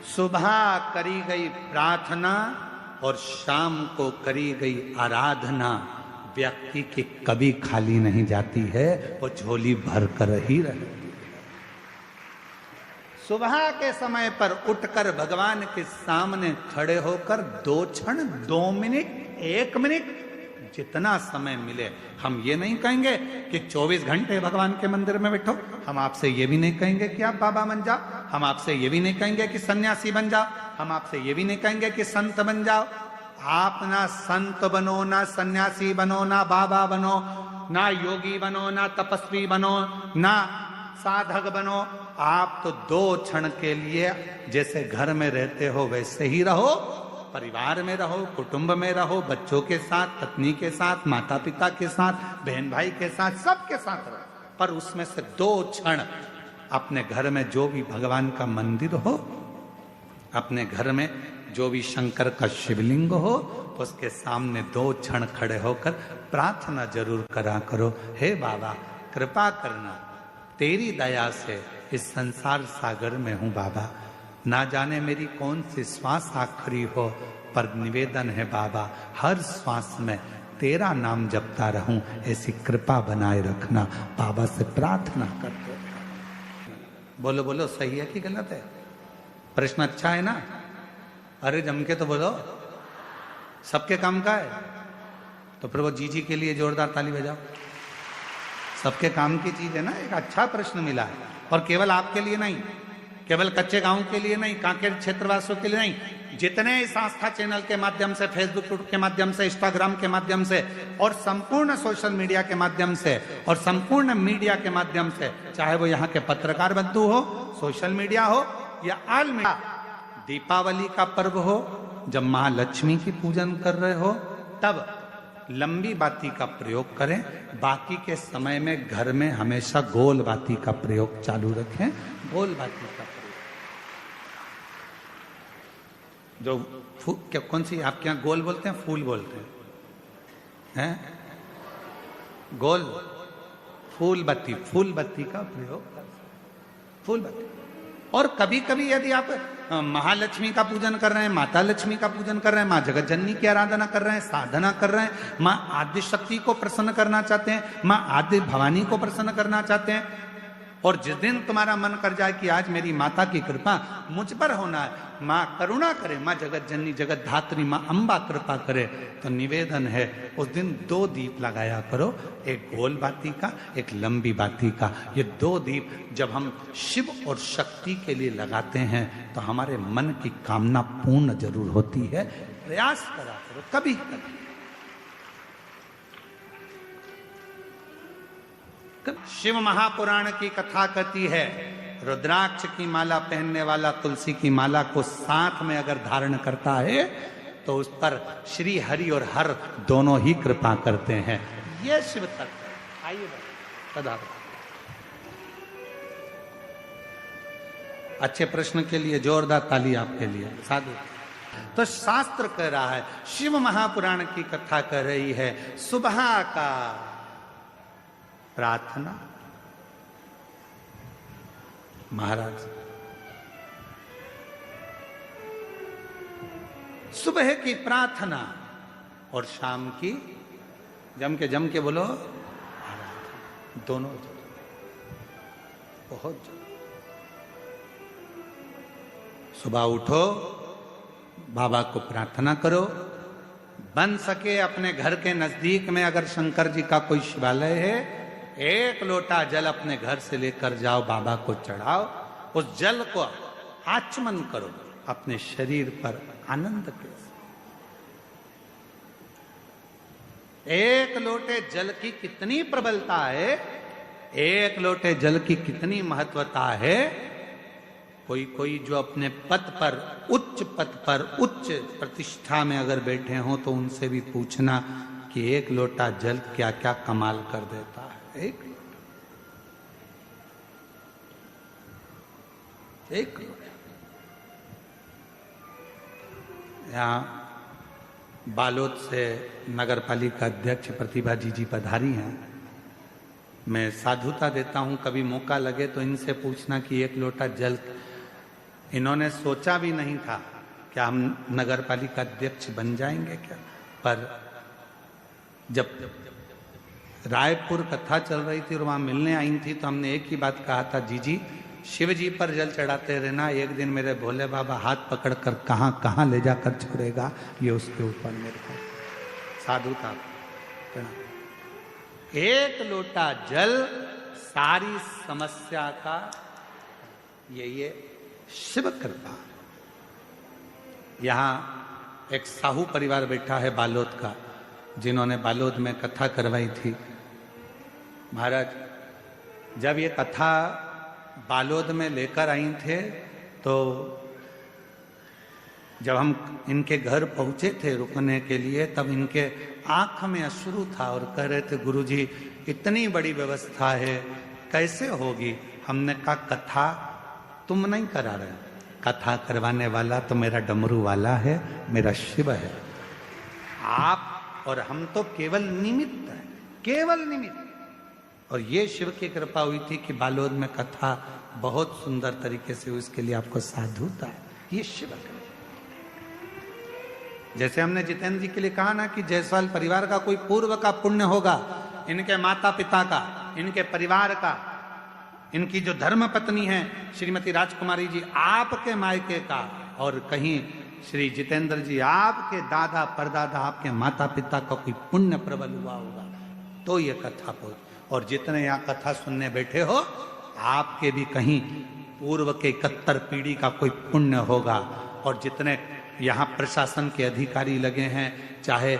सुबह करी गई प्रार्थना और शाम को करी गई आराधना व्यक्ति की कभी खाली नहीं जाती है, वो झोली भर कर ही रहती है। सुबह के समय पर उठकर भगवान के सामने खड़े होकर 2 क्षण, 2 मिनट, 1 मिनट, जितना समय मिले। हम ये नहीं कहेंगे कि 24 घंटे भगवान के मंदिर में बैठो, हम आपसे ये भी नहीं कहेंगे कि आप बाबा बन जाओ, हम आपसे ये भी नहीं कहेंगे कि सन्यासी बन जाओ, हम आपसे ये भी नहीं कहेंगे कि संत बन जाओ। आप ना संत बनो, ना सन्यासी बनो, ना बाबा बनो, ना योगी बनो, ना तपस्वी बनो, ना साधक बनो। आप तो 2 क्षण के लिए जैसे घर में रहते हो वैसे ही रहो, परिवार में रहो, कुटुंब में रहो, बच्चों के साथ, पत्नी के साथ, माता पिता के साथ, बहन भाई के साथ, सबके साथ रहो। पर उसमें से 2 क्षण अपने घर में जो भी भगवान का मंदिर हो, अपने घर में जो भी शंकर का शिवलिंग हो, तो उसके सामने 2 क्षण खड़े होकर प्रार्थना जरूर करा करो। हे बाबा कृपा करना, तेरी दया से इस संसार सागर में हूं बाबा, ना जाने मेरी कौन सी श्वास आखिरी हो, पर निवेदन है बाबा हर श्वास में तेरा नाम जपता रहूं, ऐसी कृपा बनाए रखना। बाबा से प्रार्थना करते। बोलो बोलो, सही है कि गलत है? प्रश्न अच्छा है ना? अरे जम के तो बोलो, सबके काम का है तो फिर वो जी के लिए जोरदार ताली बजाओ। सबके काम की चीज है ना, एक अच्छा प्रश्न मिला है, और केवल आपके लिए नहीं, केवल कच्चे गांव के लिए नहीं, कांकेर क्षेत्रवासियों के लिए नहीं, जितने इस आस्था चैनल के माध्यम से, फेसबुक के माध्यम से, इंस्टाग्राम के माध्यम से, और संपूर्ण सोशल मीडिया के माध्यम से, और संपूर्ण मीडिया के माध्यम से, चाहे वो यहाँ के पत्रकार बंधु हो, सोशल मीडिया हो या ऑल मीडिया, दीपावली का पर्व हो, जब महालक्ष्मी की पूजन कर रहे हो, तब लंबी बाती का प्रयोग करें। बाकी के समय में घर में हमेशा गोल बाती का प्रयोग चालू रखें। गोल बाती का जो क्या, कौन सी आपके यहाँ गोल बोलते हैं, फूल बोलते हैं? गोल फूल बत्ती, फूल बत्ती का प्रयोग, फूल बत्ती। और कभी कभी यदि आप महालक्ष्मी का पूजन कर रहे हैं, माता लक्ष्मी का पूजन कर रहे हैं, माँ जगत जननी की आराधना कर रहे हैं, साधना कर रहे हैं, माँ आदि शक्ति को प्रसन्न करना चाहते हैं, माँ आदि भवानी को प्रसन्न करना चाहते हैं, और जिस दिन तुम्हारा मन कर जाए कि आज मेरी माता की कृपा मुझ पर होना है, माँ करुणा करे, माँ जगत जननी जगत धात्री माँ अम्बा कृपा करे, तो निवेदन है उस दिन 2 दीप लगाया करो, एक गोल बाती का, एक लंबी बाती का। ये 2 दीप जब हम शिव और शक्ति के लिए लगाते हैं तो हमारे मन की कामना पूर्ण जरूर होती है। प्रयास करा करो कभी कभी। शिव महापुराण की कथा कहती है, रुद्राक्ष की माला पहनने वाला तुलसी की माला को साथ में अगर धारण करता है तो उस पर श्री हरि और हर दोनों ही कृपा करते हैं। ये शिव तत्व है। आइए सदा। अच्छे प्रश्न के लिए जोरदार ताली आपके लिए। साधु। तो शास्त्र कह रहा है, शिव महापुराण की कथा कह रही है, सुबह का प्रार्थना महाराज, सुबह की प्रार्थना और शाम की जम के बोलो आराधना, दोनों बहुत सुबह उठो, बाबा को प्रार्थना करो, बन सके अपने घर के नजदीक में अगर शंकर जी का कोई शिवालय है, 1 लोटा जल अपने घर से लेकर जाओ, बाबा को चढ़ाओ, उस जल को आचमन करो अपने शरीर पर आनंद के साथ। 1 लोटे जल की कितनी प्रबलता है, 1 लोटे जल की कितनी महत्वता है। कोई जो अपने पद पर, उच्च पद पर, उच्च प्रतिष्ठा में अगर बैठे हो तो उनसे भी पूछना कि 1 लोटा जल क्या क्या कमाल कर देता है। एक यहाँ बालोद से नगर पालिका अध्यक्ष प्रतिभा जी पधारी हैं। मैं साधुता देता हूँ, कभी मौका लगे तो इनसे पूछना कि 1 लोटा जल इन्होंने सोचा भी नहीं था कि हम नगर पालिका अध्यक्ष बन जाएंगे क्या। पर जब रायपुर कथा चल रही थी और वहां मिलने आई थी तो हमने एक ही बात कहा था, जी शिव जी पर जल चढ़ाते रहना, एक दिन मेरे भोले बाबा हाथ पकड़कर कहां कहां ले जाकर छोड़ेगा ये उसके ऊपर निर्भर। साधु था। एक लोटा जल सारी समस्या का ये शिव कृपा। यहां एक साहू परिवार बैठा है बालोद का, जिन्होंने बालोद में कथा करवाई थी। महाराज जब ये कथा बालोद में लेकर आई थे तो जब हम इनके घर पहुंचे थे रुकने के लिए, तब इनके आंख में अश्रु था और कह रहे थे, गुरुजी इतनी बड़ी व्यवस्था है कैसे होगी। हमने कहा कथा तुम नहीं करा रहे, कथा करवाने वाला तो मेरा डमरू वाला है, मेरा शिव है। आप और हम तो केवल निमित्त है, केवल निमित्त। और ये शिव की कृपा हुई थी कि बालोद में कथा बहुत सुंदर तरीके से हुई, इसके लिए आपको साधुता है, ये शिव कृपा। जैसे हमने जितेंद्र जी के लिए कहा ना कि जायसवाल परिवार का कोई पूर्व का पुण्य होगा, इनके माता पिता का, इनके परिवार का, इनकी जो धर्म पत्नी है श्रीमती राजकुमारी जी आपके मायके का, और कहीं श्री जितेंद्र जी आपके दादा परदादा आपके माता पिता का कोई पुण्य प्रबल हुआ होगा तो ये कथा पहुंच। और जितने यहाँ कथा सुनने बैठे हो आपके भी कहीं पूर्व के 71 पीढ़ी का कोई पुण्य होगा। और जितने यहाँ प्रशासन के अधिकारी लगे हैं, चाहे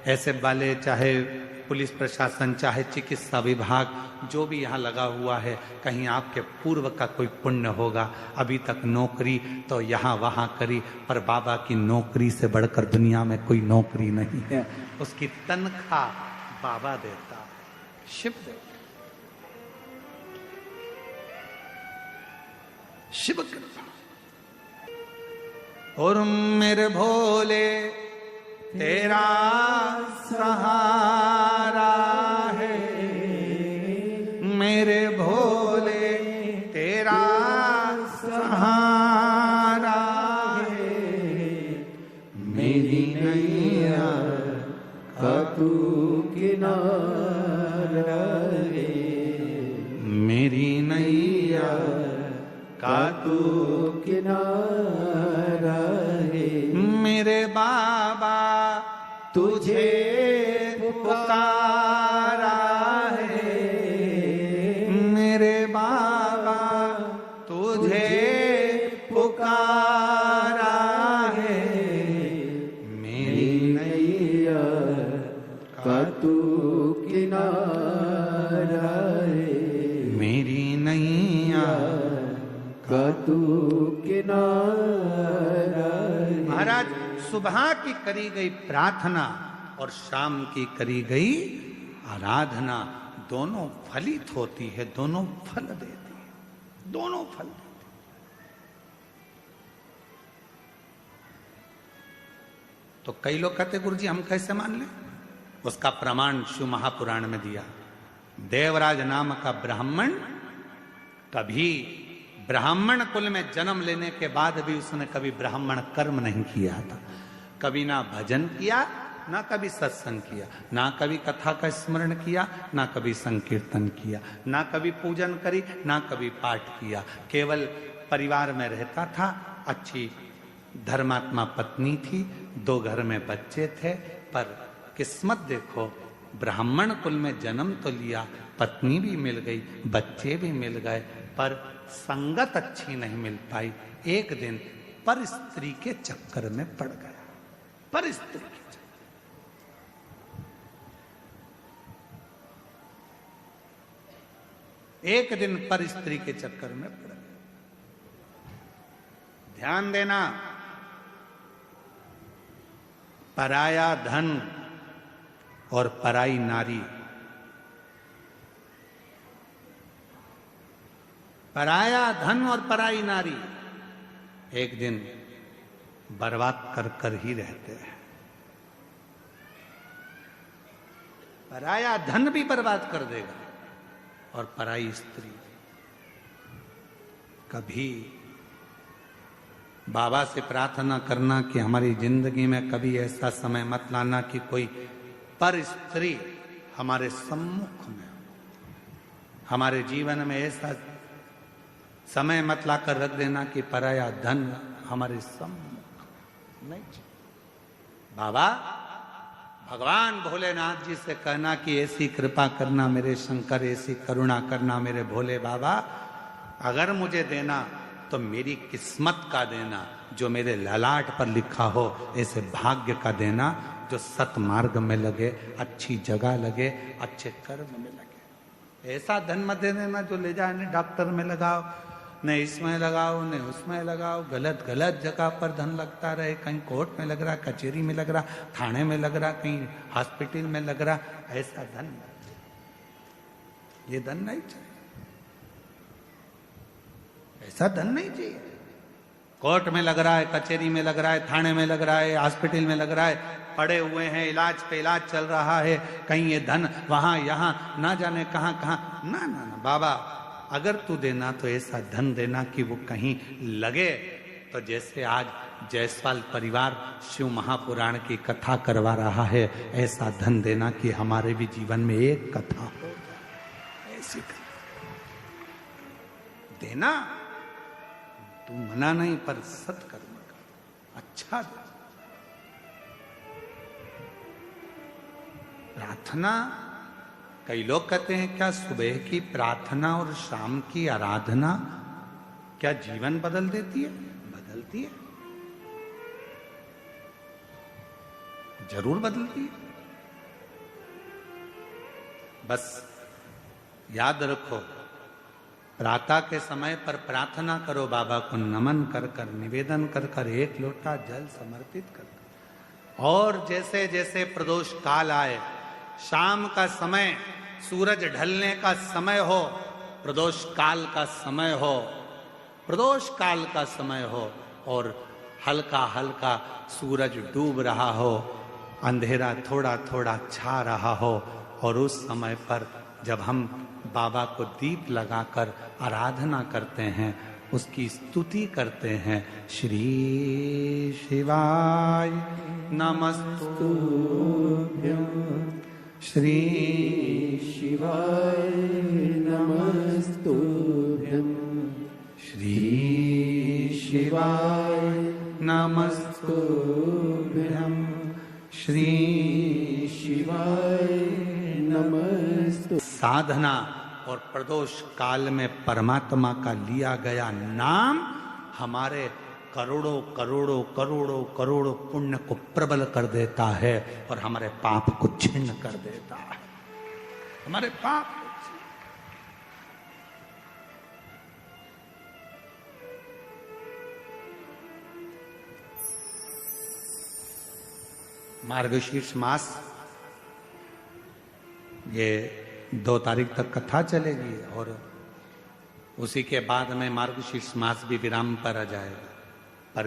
ऐसे वाले, चाहे पुलिस प्रशासन, चाहे चिकित्सा विभाग, जो भी यहाँ लगा हुआ है, कहीं आपके पूर्व का कोई पुण्य होगा। अभी तक नौकरी तो यहाँ वहाँ करी, पर बाबा की नौकरी से बढ़कर दुनिया में कोई नौकरी नहीं है। उसकी तनख्वाह बाबा देता है, शिव देता, शिव कृपा। और मेरे भोले तेरा सहारा है, मेरे भोले तेरा सहारा है, मेरी नैया का तू किनारा है, मेरी नैया का तू किनारा है। मेरे बाबा तुझे पुकारा है, मेरे बाबा तुझे पुकारा है, मेरी नैया का तू किनारा है, मेरी नैया का तू किनारा। महाराज सुबह की करी गई प्रार्थना और शाम की करी गई आराधना दोनों फलित होती है, दोनों फल देती है, दोनों फल देती है। तो कई लोग कहते गुरुजी हम कैसे मान लें, उसका प्रमाण शिव महापुराण में दिया। देवराज नाम का ब्राह्मण कभी ब्राह्मण कुल में जन्म लेने के बाद भी उसने कभी ब्राह्मण कर्म नहीं किया था। कभी ना भजन किया, ना कभी सत्संग किया, ना कभी कथा का स्मरण किया, ना कभी संकीर्तन किया, ना कभी पूजन करी, ना कभी पाठ किया। केवल परिवार में रहता था, अच्छी धर्मात्मा पत्नी थी, 2 घर में बच्चे थे। पर किस्मत देखो, ब्राह्मण कुल में जन्म तो लिया, पत्नी भी मिल गई, बच्चे भी मिल गए, पर संगत अच्छी नहीं मिल पाई। एक दिन पर स्त्री के चक्कर में पड़ गया, पर स्त्री के चक्कर। एक दिन पर स्त्री के चक्कर में पड़ गया। ध्यान देना, पराया धन और पराई नारी, पराया धन और पराई नारी एक दिन बर्बाद कर कर ही रहते हैं। पराया धन भी बर्बाद कर देगा और पराई स्त्री कभी बाबा से प्रार्थना करना कि हमारी जिंदगी में कभी ऐसा समय मत लाना कि कोई पर स्त्री हमारे सम्मुख में हो, हमारे जीवन में ऐसा समय मत लाकर रख देना कि पराया धन हमारे सम्मुख नहीं। बाबा भगवान भोलेनाथ जी से कहना कि ऐसी कृपा करना मेरे शंकर, ऐसी करुणा करना मेरे भोले बाबा, अगर मुझे देना तो मेरी किस्मत का देना, जो मेरे ललाट पर लिखा हो ऐसे भाग्य का देना, जो सतमार्ग में लगे, अच्छी जगह लगे, अच्छे कर्म में लगे। ऐसा धन मत दे देना जो ले जाए न डॉक्टर में लगाओ, न इसमें लगाओ न उसमें लगाओ, गलत गलत जगह पर धन लगता रहे, कहीं कोर्ट में लग रहा, कचहरी में लग रहा, थाने में लग रहा, कहीं हॉस्पिटल में लग रहा। ऐसा धन, ये धन नहीं चाहिए, ऐसा धन नहीं चाहिए। कोर्ट में लग रहा है, कचहरी में लग रहा है, थाने में लग रहा है, हॉस्पिटल में लग रहा है, पड़े हुए हैं, इलाज पे इलाज चल रहा है, कहीं ये धन वहां यहां ना जाने कहां कहां। ना ना ना बाबा, अगर तू देना तो ऐसा धन देना कि वो कहीं लगे। तो जैसे आज जायसवाल परिवार शिव महापुराण की कथा करवा रहा है, ऐसा धन देना कि हमारे भी जीवन में एक कथा हो, ऐसी देना। तू मना नहीं, पर सत्कर्म का अच्छा दे। प्रार्थना, कई लोग कहते हैं क्या सुबह की प्रार्थना और शाम की आराधना क्या जीवन बदल देती है? बदलती है, जरूर बदलती है। बस याद रखो, प्रातः के समय पर प्रार्थना करो, बाबा को नमन कर कर, निवेदन कर कर, एक लोटा जल समर्पित कर। और जैसे जैसे प्रदोष काल आए, शाम का समय, सूरज ढलने का समय हो, प्रदोष काल का समय हो, प्रदोष काल का समय हो, और हल्का हल्का सूरज डूब रहा हो, अंधेरा थोड़ा थोड़ा छा रहा हो, और उस समय पर जब हम बाबा को दीप लगाकर आराधना करते हैं, उसकी स्तुति करते हैं, श्री शिवाय नमस्तुभ्यं, श्री शिवाय नमस्तुभ्यं, श्री शिवाय नमस्तुभ्यं, श्री शिवाय नमस्तु। साधना और प्रदोष काल में परमात्मा का लिया गया नाम हमारे करोड़ों करोड़ों करोड़ों करोड़ों पुण्य को प्रबल कर देता है, और हमारे पाप को छिन्न कर देता है, हमारे पाप को। मार्गशीर्ष मास, ये 2 तारीख तक कथा चलेगी, और उसी के बाद में मार्गशीर्ष मास भी विराम पर आ जाएगा। पर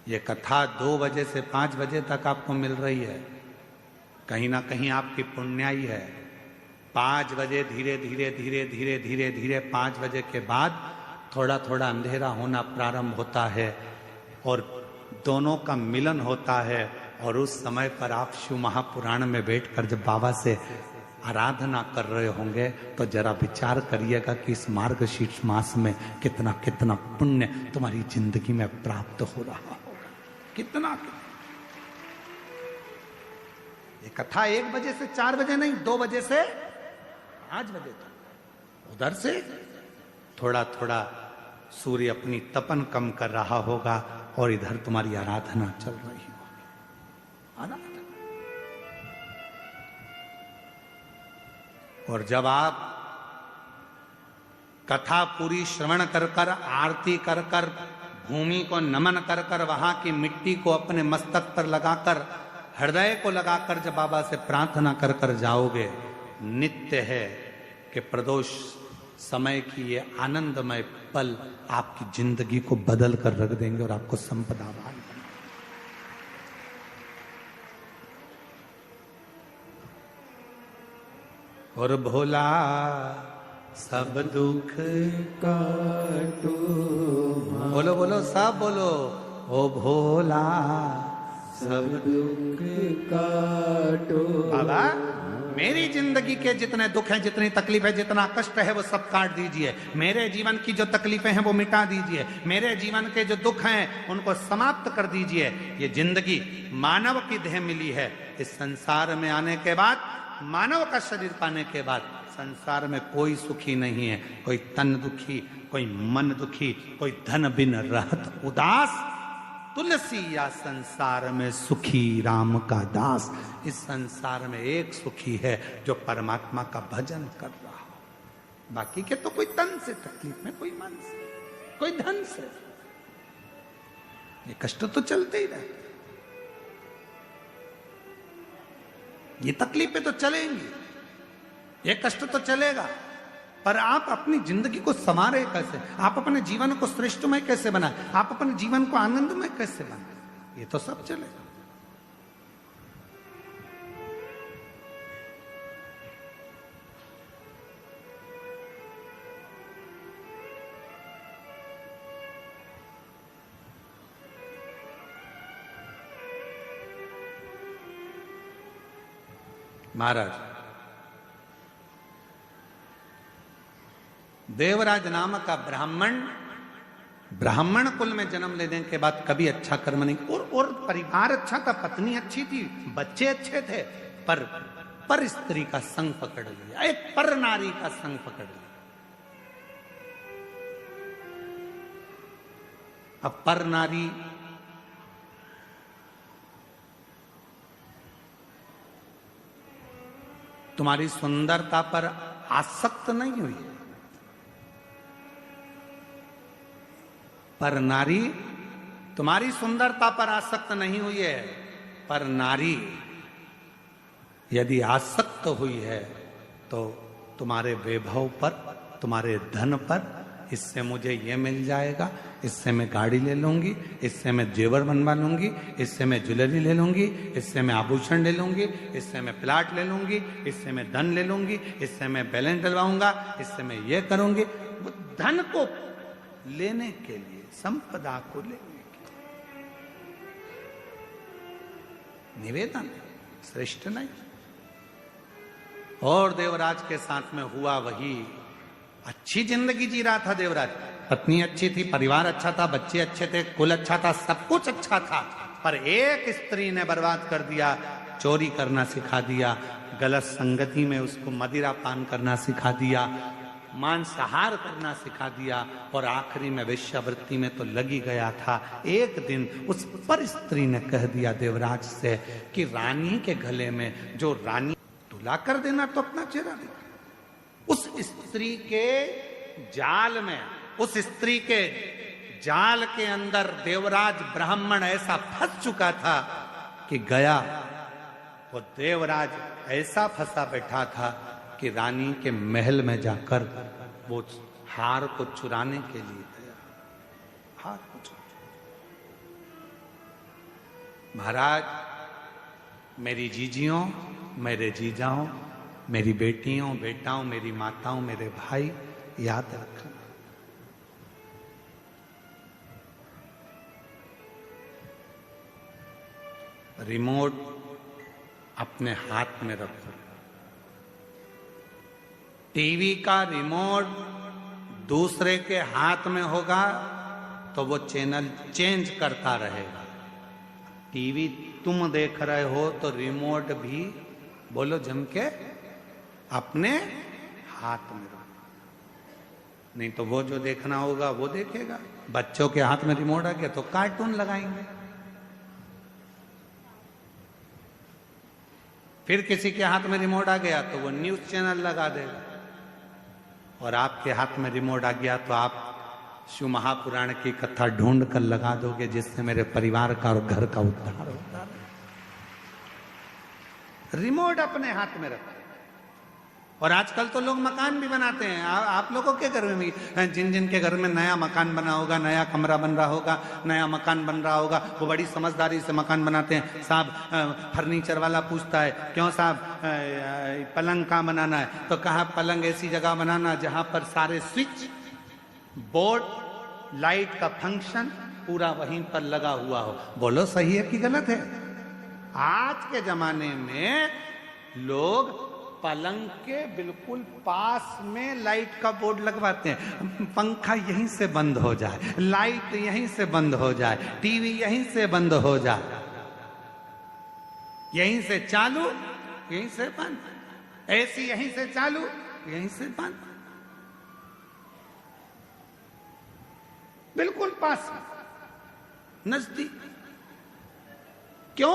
ये कथा 2 बजे से 5 बजे तक आपको मिल रही है, कहीं ना कहीं आपकी पुण्याई है। 5 बजे धीरे धीरे धीरे धीरे धीरे धीरे 5 बजे के बाद थोड़ा थोड़ा अंधेरा होना प्रारंभ होता है, और दोनों का मिलन होता है। और उस समय पर आप शिव महापुराण में बैठकर जब बाबा से आराधना कर रहे होंगे, तो जरा विचार करिएगा कि इस मार्गशीर्ष मास में कितना कितना पुण्य तुम्हारी जिंदगी में प्राप्त हो रहा होगा, कितना कितना। ये कथा 1 बजे से 4 बजे नहीं, 2 बजे से 5 बजे तक। उधर से थोड़ा थोड़ा सूर्य अपनी तपन कम कर रहा होगा, और इधर तुम्हारी आराधना चल रही होगी। आराधना। और जब आप कथा पूरी श्रवण कर कर, आरती कर कर, भूमि को नमन कर कर, वहां की मिट्टी को अपने मस्तक पर लगाकर, हृदय को लगाकर जब बाबा से प्रार्थना कर कर जाओगे, नित्य है कि प्रदोष समय की ये आनंदमय पल आपकी जिंदगी को बदल कर रख देंगे और आपको संपदावान। और भोला सब दुख काटो बोलो बोलो सब बोलो। ओ भोला सब दुख काटो बाबा मेरी जिंदगी के जितने दुख हैं, जितनी तकलीफ है, जितना कष्ट है, वो सब काट दीजिए। मेरे जीवन की जो तकलीफें हैं वो मिटा दीजिए। मेरे जीवन के जो दुख हैं उनको समाप्त कर दीजिए। ये जिंदगी मानव की देह मिली है। इस संसार में आने के बाद, मानव का शरीर पाने के बाद संसार में कोई सुखी नहीं है। कोई तन दुखी, कोई मन दुखी, कोई धन बिन रहत उदास। तुलसी या संसार में सुखी राम का दास। इस संसार में एक सुखी है जो परमात्मा का भजन कर रहा हो। बाकी के तो कोई तन से तकलीफ में, कोई मन से, कोई धन से। ये कष्ट तो चलते ही रहते, ये तकलीफें तो चलेंगी, ये कष्ट तो चलेगा। पर आप अपनी जिंदगी को संवारे कैसे, आप अपने जीवन को श्रेष्ठमय कैसे बनाए, आप अपने जीवन को आनंदमय कैसे बनाए, ये तो सब चलेगा। महाराज देवराज नाम का ब्राह्मण कुल में जन्म लेने के बाद कभी अच्छा कर्म नहीं, और परिवार अच्छा था, पत्नी अच्छी थी, बच्चे अच्छे थे, पर स्त्री का संग पकड़ लिया, एक पर नारी का संग पकड़ लिया। अब पर नारी तुम्हारी सुंदरता पर आसक्त नहीं हुई, पर नारी तुम्हारी सुंदरता पर आसक्त नहीं हुई है। पर नारी यदि आसक्त हुई है तो तुम्हारे वैभव पर, तुम्हारे धन पर, इससे मुझे ये मिल जाएगा, इससे मैं गाड़ी ले लूंगी, इससे मैं जेवर बनवा लूंगी, इससे मैं ज्वेलरी ले लूंगी, इससे मैं आभूषण ले लूंगी, इससे मैं प्लाट ले लूंगी, इससे मैं धन ले लूंगी, इससे मैं बैलेंस डलवाऊंगा, इससे मैं ये करूंगी। वो धन को लेने के लिए, संपदा को लेने के लिए निवेदन, श्रेष्ठ नहीं। और देवराज के साथ में हुआ वही। अच्छी जिंदगी जी रहा था देवराज, पत्नी अच्छी थी, परिवार अच्छा था, बच्चे अच्छे थे, कुल अच्छा था, सब कुछ अच्छा था। पर एक स्त्री ने बर्बाद कर दिया, चोरी करना सिखा दिया, गलत संगति में उसको मदिरा पान करना सिखा दिया, मांसाहार करना सिखा दिया, और आखिरी में वेश्यावृत्ति में तो लगी गया था। एक दिन उस पर स्त्री ने कह दिया देवराज से कि रानी के गले में जो रानी तुला कर देना तो अपना चेहरा दिखा। उस स्त्री के जाल में, उस स्त्री के जाल के अंदर देवराज ब्राह्मण ऐसा फंस चुका था कि गया, वो देवराज ऐसा फंसा बैठा था कि रानी के महल में जाकर वो हार को चुराने के लिए गया, हार को महाराज मेरी जीजियों, मेरे जीजाओं, मेरी बेटियों, बेटाओं, मेरी माताओं, मेरे भाई, याद रखना, रिमोट अपने हाथ में रखो। टीवी का रिमोट दूसरे के हाथ में होगा तो वो चैनल चेंज करता रहेगा। टीवी तुम देख रहे हो तो रिमोट भी, बोलो जम के, अपने हाथ में रखो, नहीं तो वो जो देखना होगा वो देखेगा। बच्चों के हाथ में रिमोट आ गया तो कार्टून लगाएंगे, फिर किसी के हाथ में रिमोट आ गया तो वो न्यूज चैनल लगा देगा, और आपके हाथ में रिमोट आ गया तो आप शिव महापुराण की कथा ढूंढ कर लगा दोगे जिससे मेरे परिवार का और घर का उद्धार होता है। रिमोट अपने हाथ में रखो। और आजकल तो लोग मकान भी बनाते हैं। आप लोगों के घर में भी, जिन जिन के घर में नया मकान बना होगा, नया कमरा बन रहा होगा, नया मकान बन रहा होगा, वो बड़ी समझदारी से मकान बनाते हैं। साहब फर्नीचर वाला पूछता है, क्यों साहब पलंग कहाँ बनाना है? तो कहा पलंग ऐसी जगह बनाना जहां पर सारे स्विच बोर्ड लाइट का फंक्शन पूरा वहीं पर लगा हुआ हो। बोलो सही है कि गलत है? आज के जमाने में लोग पलंग के बिल्कुल पास में लाइट का बोर्ड लगवाते हैं। पंखा यहीं से बंद हो जाए, लाइट यहीं से बंद हो जाए, टीवी यहीं से बंद हो जाए, यहीं से चालू यहीं से बंद, एसी यहीं से चालू यहीं से बंद, बिल्कुल पास, नजदीक। क्यों?